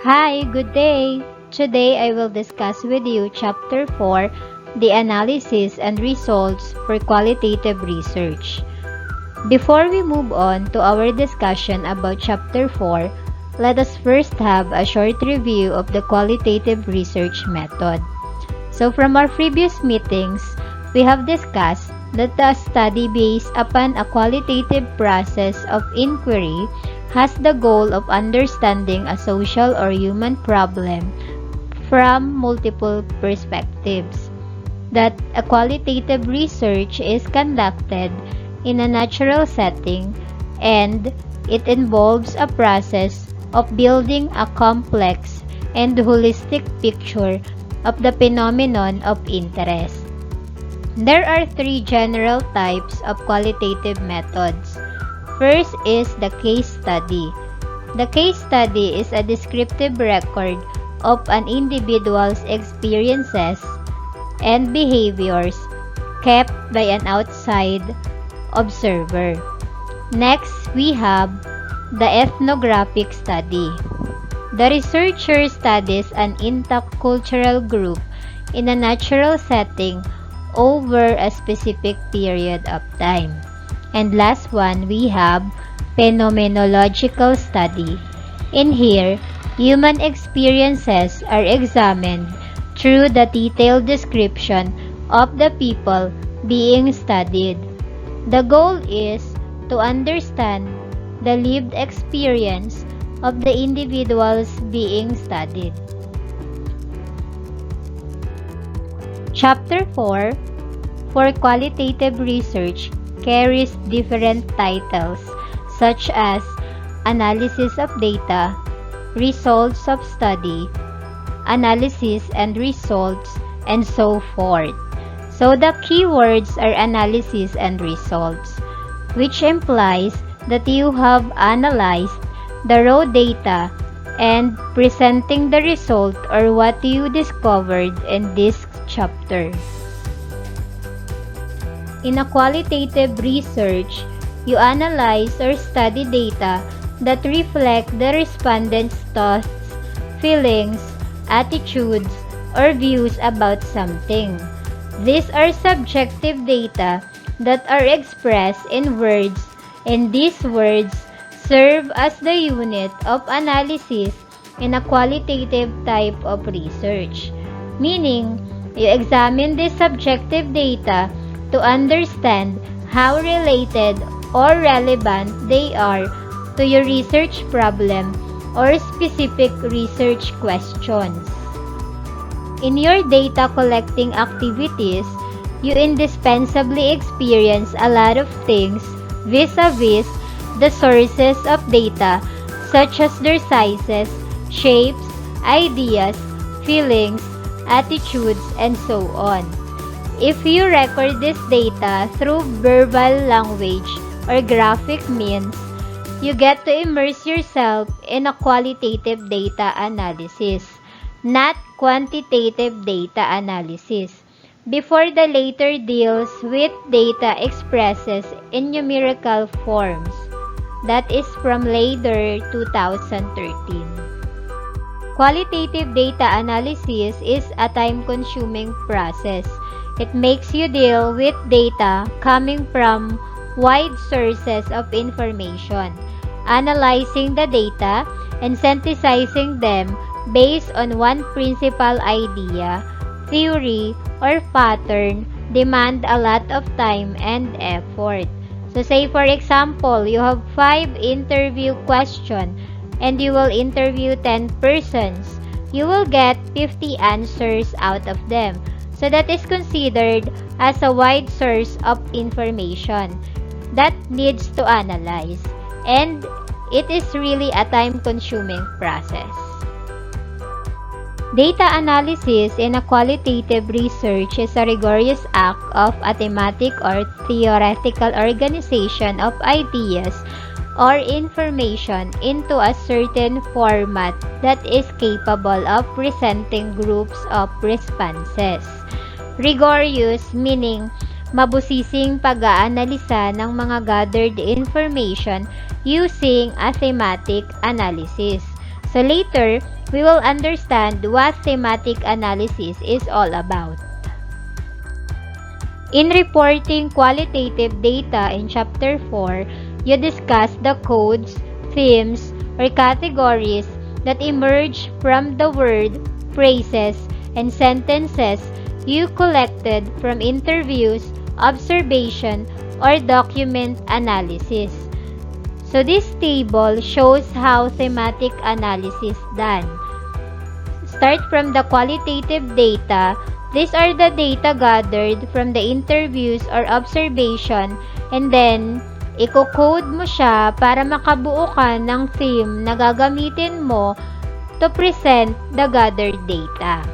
Hi, good day. Today I will discuss with you Chapter 4, the analysis and results for qualitative research. Before we move on to our discussion about Chapter 4, let us first have a short review of the qualitative research method. So from our previous meetings, we have discussed that the study based upon a qualitative process of inquiry has the goal of understanding a social or human problem from multiple perspectives. That a qualitative research is conducted in a natural setting and it involves a process of building a complex and holistic picture of the phenomenon of interest. There are three general types of qualitative methods. First is the case study. The case study is a descriptive record of an individual's experiences and behaviors kept by an outside observer. Next, we have the ethnographic study. The researcher studies an intact cultural group in a natural setting over a specific period of time. And last one, we have phenomenological study. In here, human experiences are examined through the detailed description of the people being studied. The goal is to understand the lived experience of the individuals being studied. Chapter 4 for qualitative research carries different titles such as analysis of data, results of study, analysis and results, and so forth. So the keywords are analysis and results, which implies that you have analyzed the raw data and presenting the result or what you discovered in this chapter. In a qualitative research, you analyze or study data that reflect the respondent's thoughts, feelings, attitudes, or views about something. These are subjective data that are expressed in words, and these words serve as the unit of analysis in a qualitative type of research. Meaning, you examine this subjective data to understand how related or relevant they are to your research problem or specific research questions. In your data collecting activities, you indispensably experience a lot of things vis-a-vis the sources of data such as their sizes, shapes, ideas, feelings, attitudes, and so on. If you record this data through verbal language or graphic means, you get to immerse yourself in a qualitative data analysis, not quantitative data analysis, before the later deals with data expresses in numerical forms. That is from later 2013. Qualitative data analysis is a time-consuming process. It makes you deal with data coming from wide sources of information, analyzing the data and synthesizing them based on one principal idea, theory, or pattern demand a lot of time and effort. So say for example, you have 5 interview questions and you will interview 10 persons. You will get 50 answers out of them. So that is considered as a wide source of information that needs to analyze. And it is really a time-consuming process. Data analysis in a qualitative research is a rigorous act of a thematic or theoretical organization of ideas or information into a certain format that is capable of presenting groups of responses. Rigorous meaning mabusising pag-aanalisa ng mga gathered information using a thematic analysis. So later, we will understand what thematic analysis is all about. In reporting qualitative data in Chapter 4, you discuss the codes, themes, or categories that emerge from the word, phrases, and sentences you collected from interviews, observation, or document analysis. So this table shows how thematic analysis done. Start from the qualitative data. These are the data gathered from the interviews or observation, and then i-code mo siya para makabuo ka ng theme na gagamitin mo to present the gathered data.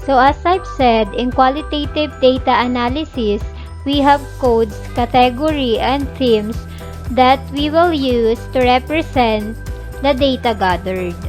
So as I've said, in qualitative data analysis, we have codes, category, and themes that we will use to represent the data gathered.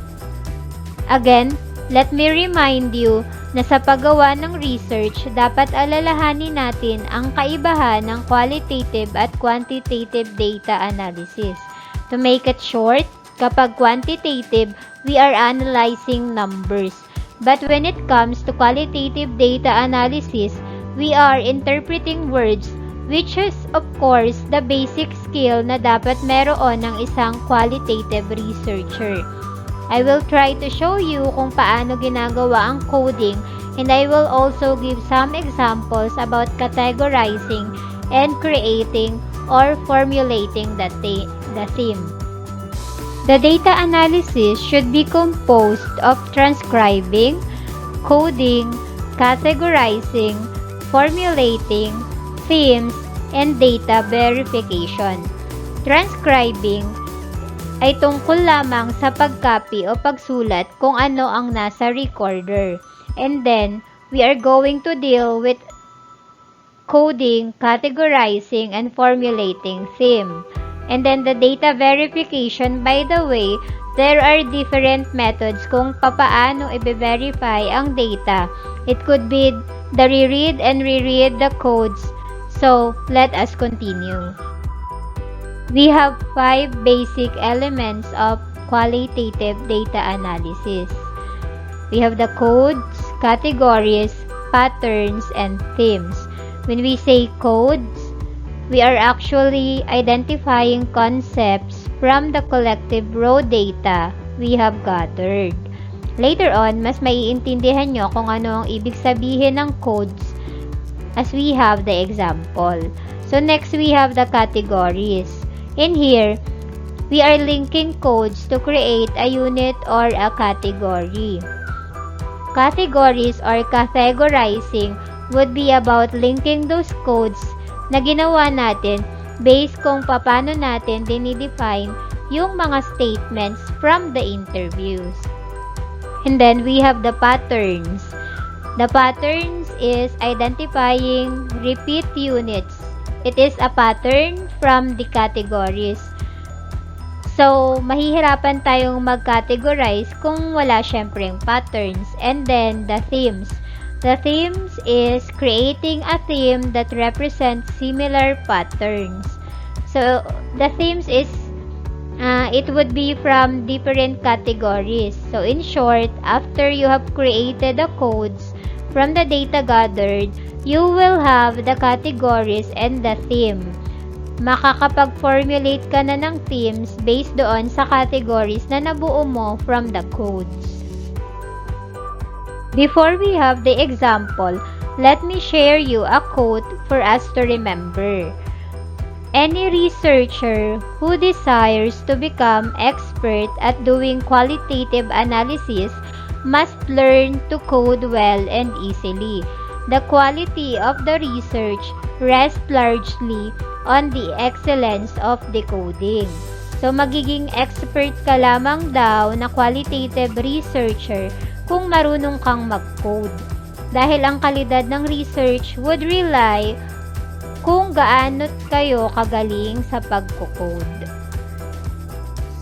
Again, let me remind you na sa paggawa ng research, dapat alalahanin natin ang kaibahan ng qualitative at quantitative data analysis. To make it short, kapag quantitative, we are analyzing numbers. But when it comes to qualitative data analysis, we are interpreting words, which is of course the basic skill na dapat meron ng isang qualitative researcher. I will try to show you kung paano ginagawa ang coding, and I will also give some examples about categorizing and creating or formulating the theme. The data analysis should be composed of transcribing, coding, categorizing, formulating, themes, and data verification. Transcribing ay tungkol lamang sa pag-copy o pagsulat kung ano ang nasa recorder. And then, we are going to deal with coding, categorizing, and formulating theme. And then the data verification, by the way, there are different methods kung papaano i-verify ang data. It could be the reread and reread the codes. So, let us continue. We have 5 basic elements of qualitative data analysis. We have the codes, categories, patterns, and themes. When we say codes, we are actually identifying concepts from the collective raw data we have gathered. Later on, mas maiintindihan nyo kung ano ang ibig sabihin ng codes as we have the example. So next, we have the categories. In here, we are linking codes to create a unit or a category. Categories or categorizing would be about linking those codes na ginawa natin based kung paano natin dinidefine yung mga statements from the interviews. And then we have the patterns. The patterns is identifying repeat units. It is a pattern from the categories. So, mahihirapan tayong mag-categorize kung wala syempreng patterns. And then, the themes. The themes is creating a theme that represents similar patterns. So, the themes is, it would be from different categories. So, in short, after you have created the codes from the data gathered, you will have the categories and the theme. Makakapag-formulate ka na ng themes based doon sa categories na nabuo mo from the codes. Before we have the example, let me share you a quote for us to remember. Any researcher who desires to become expert at doing qualitative analysis must learn to code well and easily. The quality of the research rests largely on the excellence of the coding. So, magiging expert ka lamang daw na qualitative researcher kung marunong kang mag-code. Dahil ang kalidad ng research would rely kung gaano kayo kagaling sa pagko-code.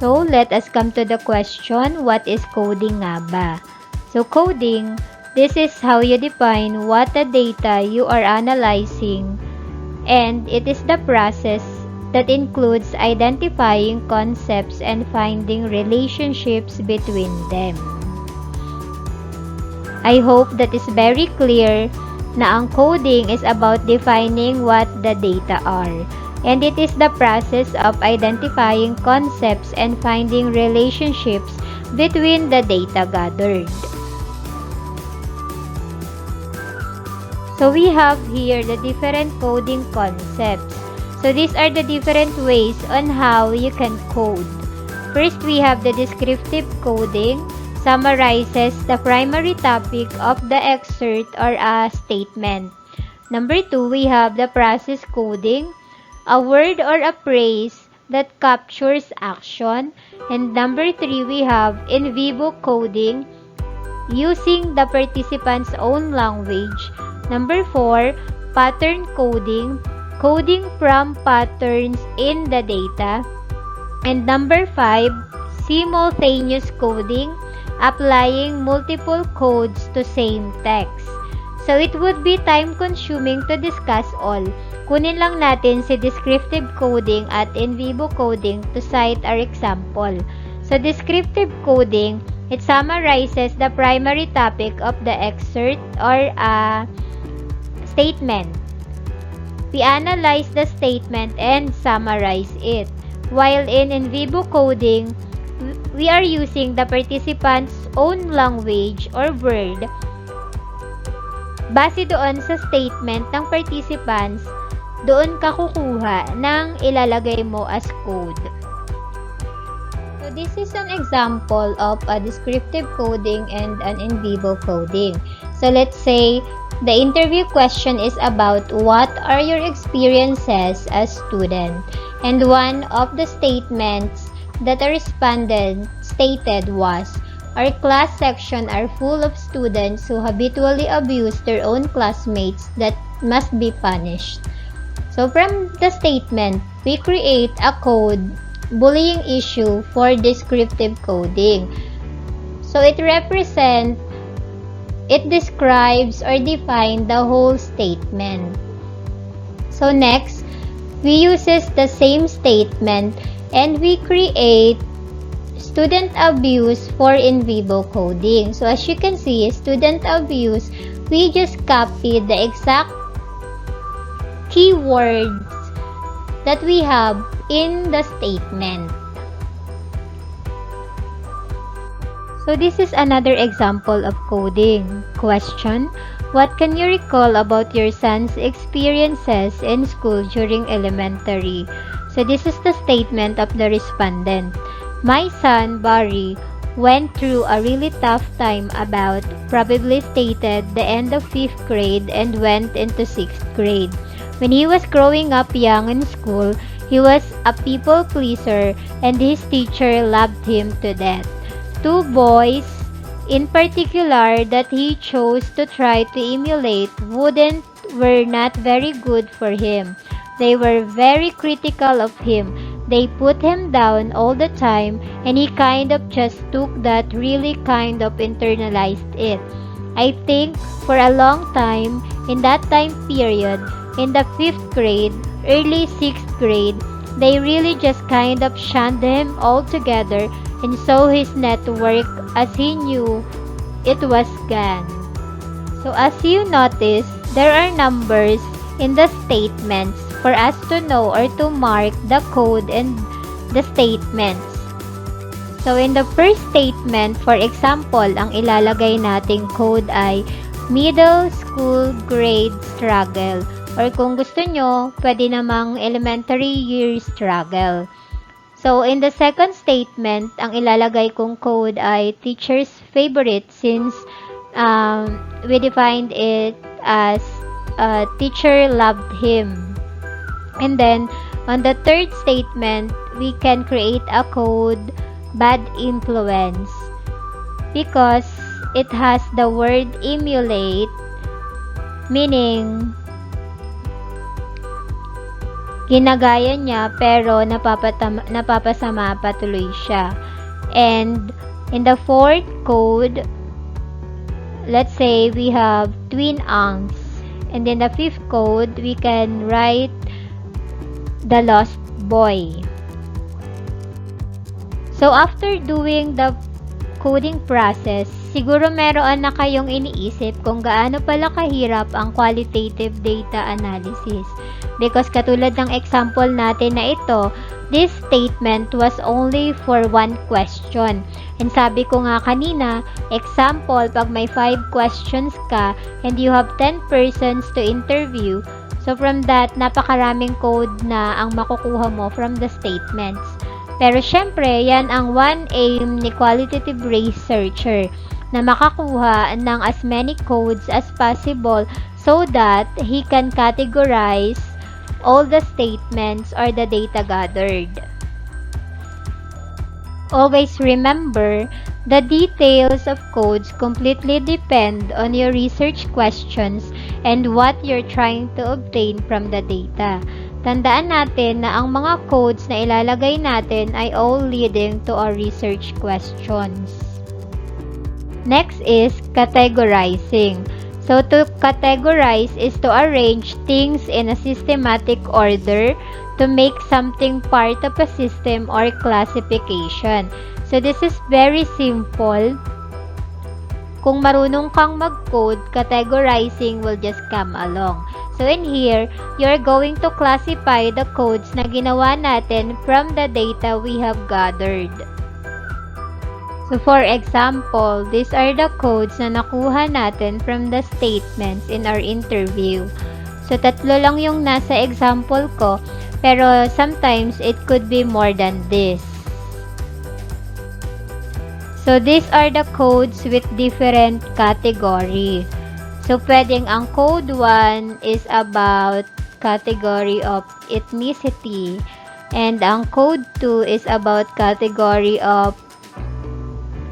So, let us come to the question, what is coding nga ba? So, coding, this is how you define what the data you are analyzing, and it is the process that includes identifying concepts and finding relationships between them. I hope that is very clear na ang coding is about defining what the data are, and it is the process of identifying concepts and finding relationships between the data gathered. So we have here the different coding concepts. So these are the different ways on how you can code. First, we have the descriptive coding, summarizes the primary topic of the excerpt or a statement. Number 2, we have the process coding, a word or a phrase that captures action. And number 3, we have in vivo coding, using the participant's own language. Number 4, pattern coding, coding from patterns in the data. And number 5, simultaneous coding, applying multiple codes to same text. So it would be time-consuming to discuss all. Kunin lang natin si descriptive coding at in vivo coding to cite our example. So descriptive coding, it summarizes the primary topic of the excerpt or a statement. We analyze the statement and summarize it. While in vivo coding, we are using the participant's own language or word base doon sa statement ng participants, doon ka kukuha ng ilalagay mo as code. So this is an example of a descriptive coding and an in vivo coding. So let's say the interview question is about what are your experiences as student, and one of the statements that a respondent stated was, our class section are full of students who habitually abuse their own classmates that must be punished. So from the statement, we create a code bullying issue for descriptive coding. So it describes or defines the whole statement. So next, we uses the same statement and we create student abuse for in vivo coding. So as you can see, student abuse, we just copy the exact keywords that we have in the statement. So this is another example of coding. Question: what can you recall about your son's experiences in school during elementary? So this is the statement of the respondent. My son, Barry, went through a really tough time about probably stated the end of 5th grade and went into 6th grade. When he was growing up young in school, he was a people pleaser and his teacher loved him to death. 2 boys in particular that he chose to try to emulate were not very good for him. They were very critical of him. They put him down all the time and he kind of just took that, really kind of internalized it. I think for a long time in that time period, in the 5th grade, early 6th grade, they really just kind of shunned him altogether and saw his network as he knew it was gone. So as you notice, there are numbers in the statements for us to know or to mark the code and the statements. So in the first statement, for example, ang ilalagay nating code ay middle school grade struggle, or kung gusto nyo, pwede namang elementary year struggle. So in the second statement, ang ilalagay kong code ay teacher's favorite, since we defined it as teacher loved him. And then on the third statement, we can create a code bad influence because it has the word emulate, meaning ginagaya niya pero napapasama patuloy siya. And in the fourth code, let's say we have twin angst, and in the fifth code we can write the lost boy. So, after doing the coding process, siguro meron na kayong iniisip kung gaano pala kahirap ang qualitative data analysis. Because katulad ng example natin na ito, this statement was only for one question. And sabi ko nga kanina, example, pag may 5 questions ka and you have 10 persons to interview, so from that, napakaraming code na ang makukuha mo from the statements. Pero syempre, yan ang one aim ni qualitative researcher na makakuha ng as many codes as possible so that he can categorize all the statements or the data gathered. Always remember, the details of codes completely depend on your research questions and what you're trying to obtain from the data. Tandaan natin na ang mga codes na ilalagay natin ay all leading to our research questions. Next is categorizing. So, to categorize is to arrange things in a systematic order to make something part of a system or classification. So, this is very simple. Kung marunong kang mag-code, categorizing will just come along. So, in here, you're going to classify the codes na ginawa natin from the data we have gathered. So, for example, these are the codes na nakuha natin from the statements in our interview. So, 3 lang yung nasa example ko, pero sometimes it could be more than this. So, these are the codes with different category. So, pwedeng ang code 1 is about category of ethnicity and ang code 2 is about category of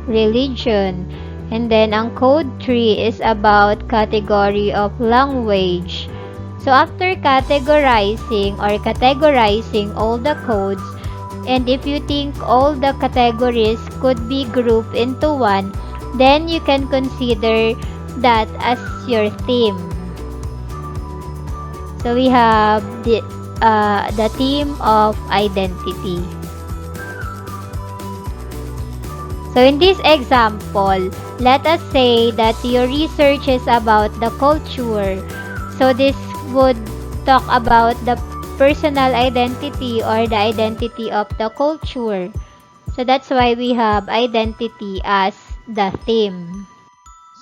religion and then ang code 3 is about category of language. So, after categorizing all the codes, and if you think all the categories could be grouped into one, then you can consider that as your theme. So we have the theme of identity. So in this example, let us say that your research is about the culture. So this would talk about the personal identity or the identity of the culture. So that's why we have identity as the theme.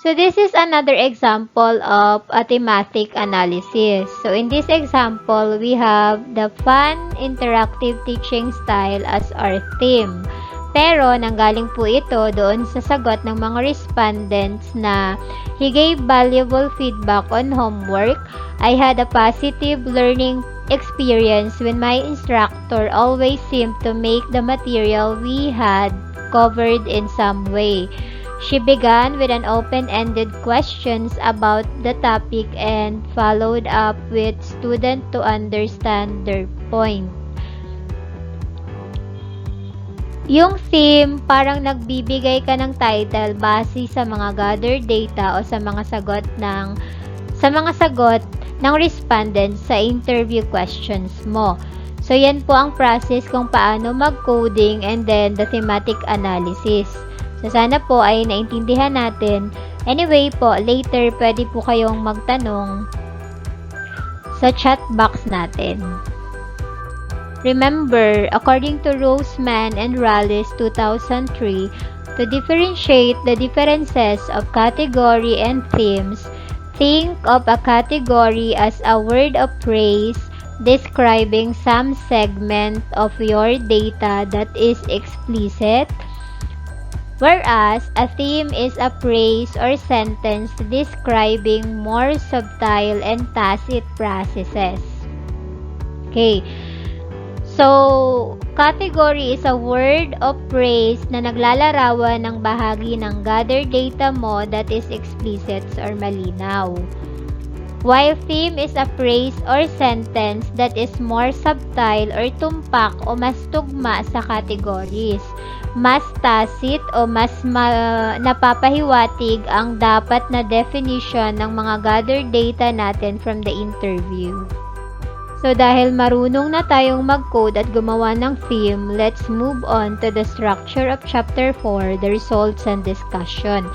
So this is another example of a thematic analysis. So in this example, we have the fun, interactive teaching style as our theme. Pero nanggaling po ito doon sa sagot ng mga respondents na he gave valuable feedback on homework. I had a positive learning experience when my instructor always seemed to make the material we had covered in some way. She began with an open-ended questions about the topic and followed up with students to understand their point. Yung theme, parang nagbibigay ka ng title base sa mga gathered data o sa mga sagot ng respondents sa interview questions mo. So, yan po ang process kung paano mag-coding and then the thematic analysis. So, sana po ay naintindihan natin. Anyway po, later pwede po kayong magtanong sa chat box natin. Remember, according to Rossman and Rallis 2003, to differentiate the differences of category and themes, think of a category as a word of praise describing some segment of your data that is explicit, whereas a theme is a phrase or sentence describing more subtle and tacit processes. Okay. So, category is a word of praise na naglalarawan ng bahagi ng gathered data mo that is explicit or malinaw. While theme is a phrase or sentence that is more subtle or tumpak o mas tugma sa categories. Mas tacit o mas napapahiwatig ang dapat na definition ng mga gathered data natin from the interview. So dahil marunong na tayong mag-code at gumawa ng theme, let's move on to the structure of Chapter 4, the results and discussion.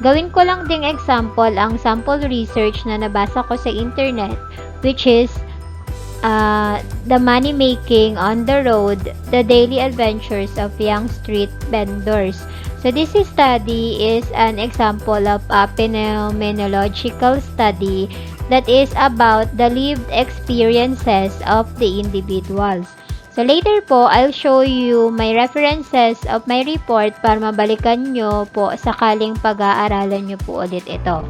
Gawin ko lang ding example ang sample research na nabasa ko sa internet, which is the money making on the road, the daily adventures of young street vendors. So this study is an example of a phenomenological study that is about the lived experiences of the individuals. So later po, I'll show you my references of my report para mabalikan nyo po sakaling pag-aaralan nyo po ulit ito.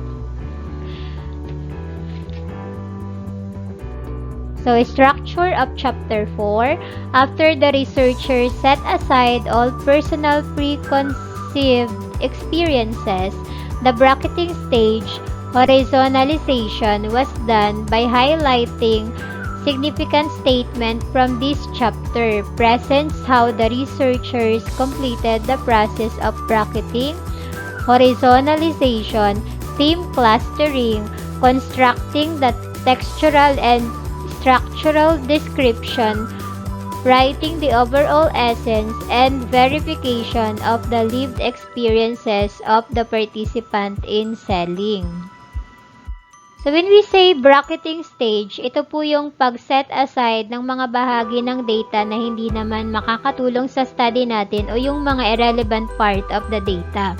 So, structure of Chapter 4. After the researchers set aside all personal preconceived experiences, the bracketing stage, horizontalization, was done by highlighting significant statement from this chapter, presents how the researchers completed the process of bracketing, horizontalization, theme clustering, constructing the textual and structural description, writing the overall essence, and verification of the lived experiences of the participant in selling. So when we say bracketing stage, ito po yung pag-set aside ng mga bahagi ng data na hindi naman makakatulong sa study natin o yung mga irrelevant part of the data.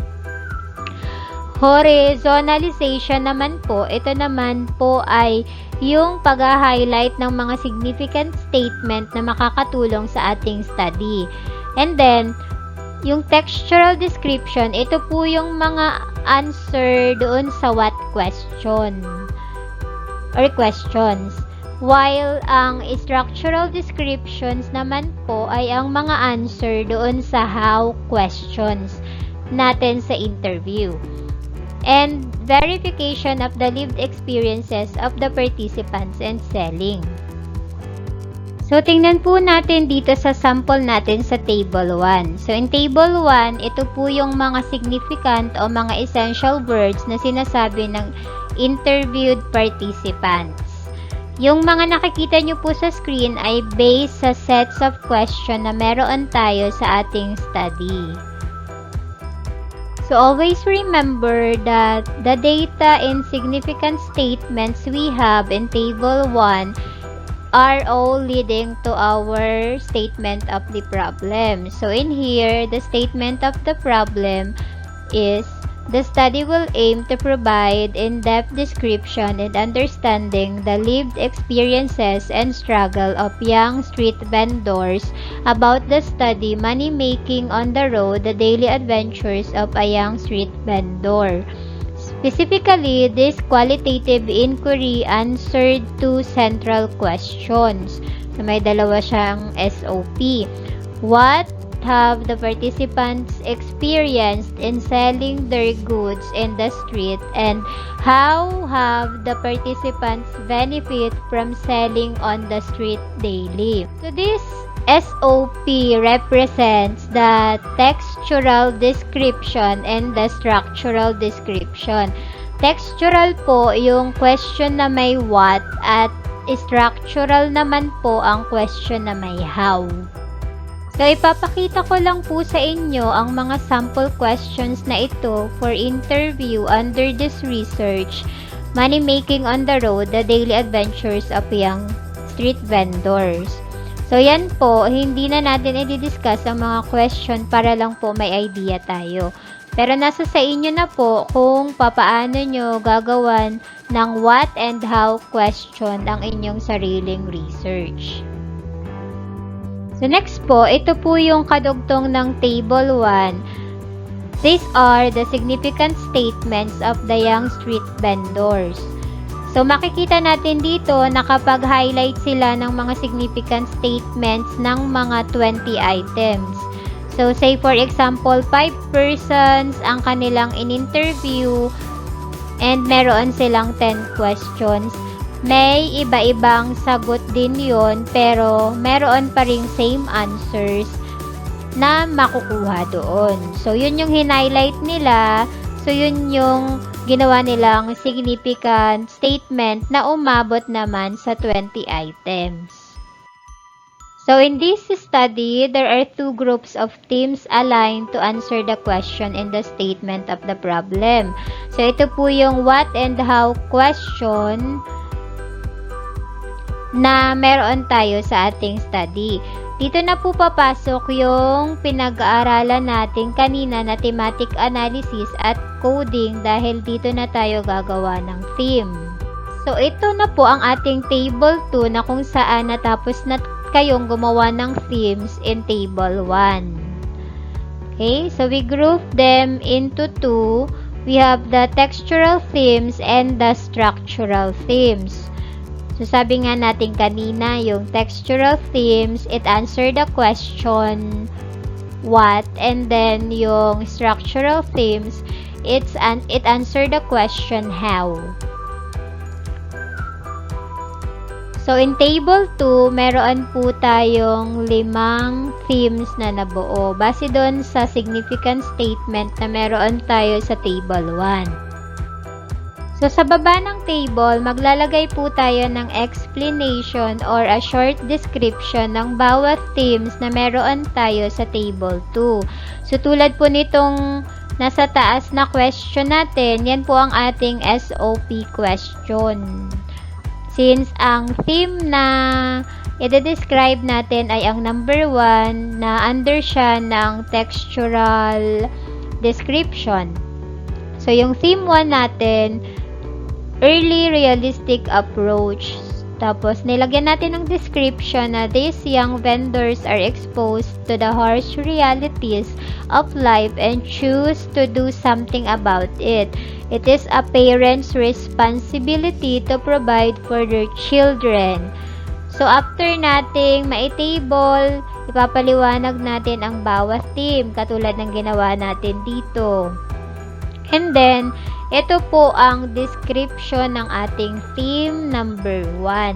Horizontalization naman po, ito naman po ay yung pag-highlight ng mga significant statement na makakatulong sa ating study. And then, yung textual description, ito po yung mga answer doon sa what question or questions. While ang structural descriptions naman po ay ang mga answer doon sa how questions natin sa interview. And verification of the lived experiences of the participants in selling. So, tingnan po natin dito sa sample natin sa Table 1. So, in Table 1, ito po yung mga significant o mga essential words na sinasabi ng interviewed participants. Yung mga nakikita nyo po sa screen ay based sa sets of question na meron tayo sa ating study. So, always remember that the data and significant statements we have in Table 1 are all leading to our statement of the problem. So, in here, the statement of the problem is, the study will aim to provide in-depth description and understanding the lived experiences and struggle of young street vendors about the study Money Making on the Road, the daily adventures of a young street vendor. Specifically, this qualitative inquiry answered two central questions. So, may dalawa siyang SOP. What have the participants experienced in selling their goods in the street, and how have the participants benefit from selling on the street daily? So this SOP represents the textual description and the structural description. Textual po yung question na may what, at structural naman po ang question na may how. So, ipapakita ko lang po sa inyo ang mga sample questions na ito for interview under this research, Money Making on the Road, the daily adventures of young street vendors. So, yan po, hindi na natin i-discuss ang mga question para lang po may idea tayo. Pero nasa sa inyo na po kung papaano nyo gagawan ng what and how question ang inyong sariling research. So next po, ito po yung kadugtong ng Table 1. These are the significant statements of the young street vendors. So makikita natin dito, nakapag-highlight sila ng mga significant statements ng mga 20 items. So say for example, 5 persons ang kanilang in-interview and meron silang 10 questions. May iba-ibang sagot din yon, pero meron pa ring same answers na makukuha doon. So, yun yung hinighlight nila. So, yun yung ginawa nilang significant statement na umabot naman sa 20 items. So in this study, there are two groups of teams aligned to answer the question in the statement of the problem. So ito po yung what and how question na meron tayo sa ating study. Dito na po papasok yung pinag-aaralan natin kanina na thematic analysis at coding dahil dito na tayo gagawa ng theme. So ito na po ang ating table 2 na kung saan natapos na kayong gumawa ng themes in table 1. Okay, so we group them into two. We have the textural themes and the structural themes. So sabi nga natin kanina, yung textural themes, it answer the question what, and then yung structural themes, it answer the question how. So, in table 2, meron po tayong 5 themes na nabuo. Base doon sa significant statement na meron tayo sa table 1. So, sa baba ng table, maglalagay po tayo ng explanation or a short description ng bawat themes na meron tayo sa table 2. So, tulad po nitong nasa taas na question natin, yan po ang ating SOP question. Since ang theme na i-describe natin ay ang number 1 na under siya ng textural description. So, yung theme 1 natin, early realistic approach. Tapos, nilagyan natin ng description na these young vendors are exposed to the harsh realities of life and choose to do something about it. It is a parent's responsibility to provide for their children. So, after nating ma-table, ipapaliwanag natin ang bawat theme, katulad ng ginawa natin dito. And then, ito po ang description ng ating theme number 1.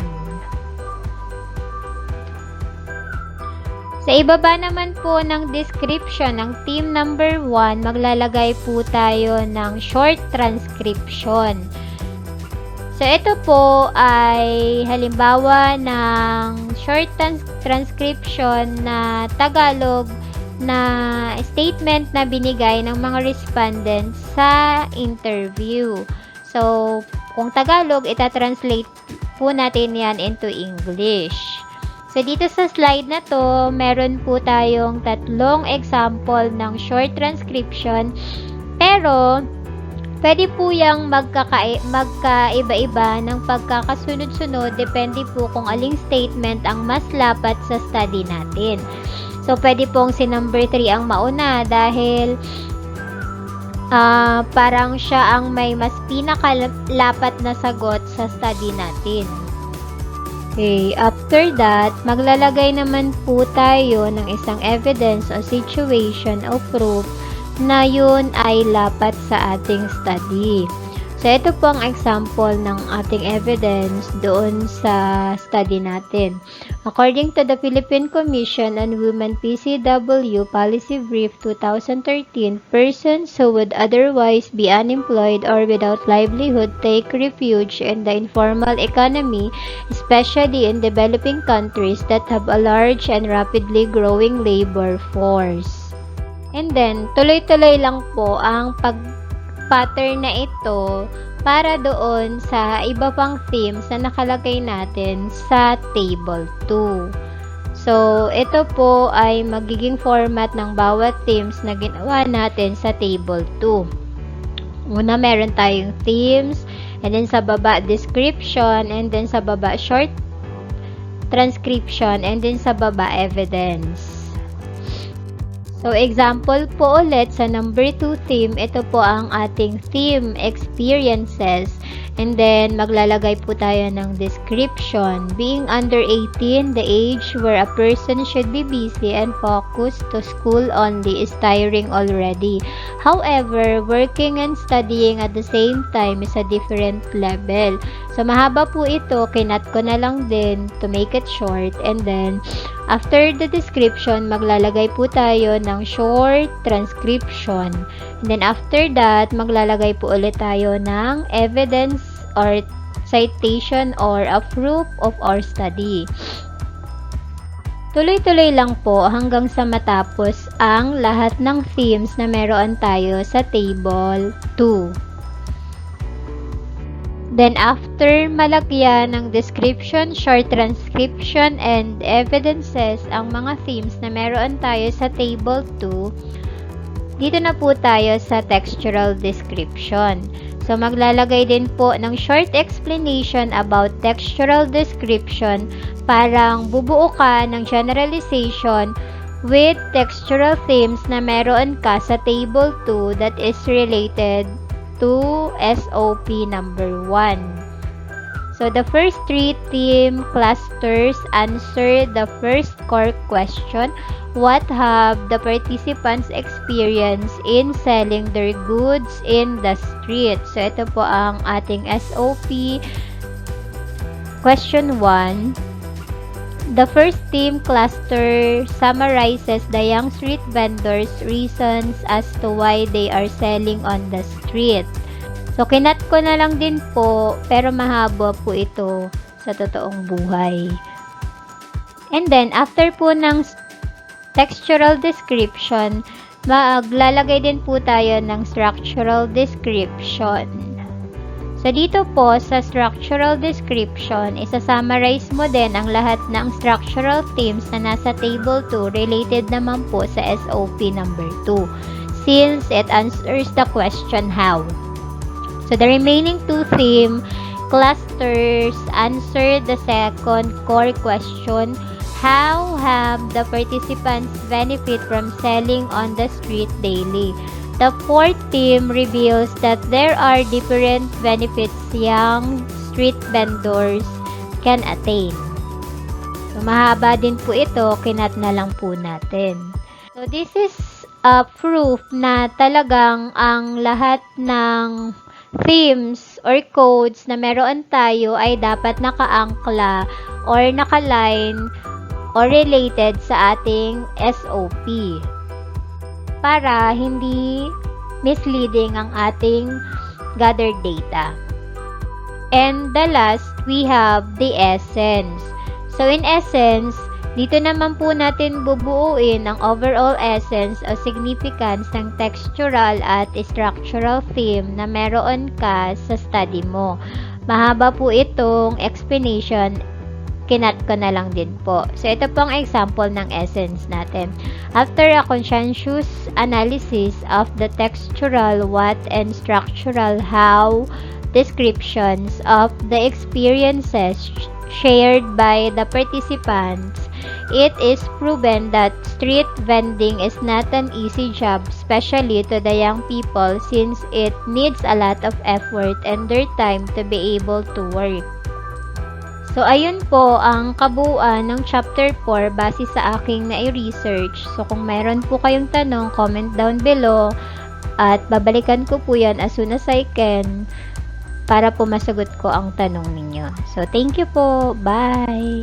Sa ibaba naman po ng description ng theme number 1, maglalagay po tayo ng short transcription. So, ito po ay halimbawa ng short transcription na Tagalog na statement na binigay ng mga respondents sa interview. So, kung Tagalog, itatranslate po natin yan into English. So, dito sa slide na to, meron po tayong 3 example ng short transcription. Pero, pwede po yung magkaiba-iba ng pagkakasunod-sunod. Depende po kung aling statement ang mas lapat sa study natin. So, pwede pong si number 3 ang mauna dahil parang siya ang may mas pinakalapat na sagot sa study natin. Okay, after that, maglalagay naman po tayo ng isang evidence o situation o proof na yun ay lapat sa ating study. So, ito po ang example ng ating evidence doon sa study natin. According to the Philippine Commission on Women PCW Policy Brief 2013, persons who would otherwise be unemployed or without livelihood take refuge in the informal economy, especially in developing countries that have a large and rapidly growing labor force. And then, tuloy-tuloy lang po ang pattern na ito para doon sa iba pang themes na nakalagay natin sa table 2. So, ito po ay magiging format ng bawat themes na ginawa natin sa table 2. Una, meron tayong themes, and then sa baba, description, and then sa baba, short transcription, and then sa baba, evidence. So, example po ulit sa number 2 theme, ito po ang ating theme, experiences. And then, maglalagay po tayo ng description. Being under 18, the age where a person should be busy and focused to school only is tiring already. However, working and studying at the same time is a different level. So, mahaba po ito. Kinat ko na lang din to make it short. And then, After the description, maglalagay po tayo ng short transcription. And then after that, maglalagay po ulit tayo ng evidence or citation or a proof of our study. Tuloy-tuloy lang po hanggang sa matapos ang lahat ng themes na meron tayo sa table 2. Then after malagyan ng description, short transcription, and evidences ang mga themes na meron tayo sa table 2, dito na po tayo sa textual description. So, maglalagay din po ng short explanation about textual description. Parang bubuo ka ng generalization with textual themes na meron ka sa table 2 that is related to SOP number 1. So, the first 3 theme clusters answer the first core question: what have the participants experienced in selling their goods in the street? So, ito po ang ating SOP. Question 1. The first theme cluster summarizes the young street vendors' reasons as to why they are selling on the street. So, kinat ko na lang din po, pero mahaba po ito sa totoong buhay. And then, after po ng textual description, maglalagay din po tayo ng structural description. So, dito po sa structural description, isa-summarize mo din ang lahat ng structural themes na nasa table 2 related naman po sa SOP number 2, since it answers the question how. So, the remaining 2 theme clusters answer the second core question: how have the participants benefit from selling on the street daily? The fourth theme reveals that there are different benefits young street vendors can attain. So, mahaba din po ito, kinat na lang po natin. So, this is a proof na talagang ang lahat ng themes or codes na meron tayo ay dapat nakaangkla or nakaline or related sa ating SOP para hindi misleading ang ating gathered data. And the last, we have the essence. So in essence, dito naman po natin bubuuin ang overall essence o significance ng textural at structural theme na meron ka sa study mo. Mahaba po itong explanation, kinat ko na lang din po. So, ito pong example ng essence natin. After a conscientious analysis of the textural what and structural how descriptions of the experiences shared by the participants, it is proven that street vending is not an easy job, especially to the young people, since it needs a lot of effort and their time to be able to work. So, ayun po ang kabuuan ng chapter 4 base sa aking na-research. So, kung mayroon po kayong tanong, comment down below at babalikan ko po yan as soon as I can para po masagot ko ang tanong ninyo. So, thank you po. Bye!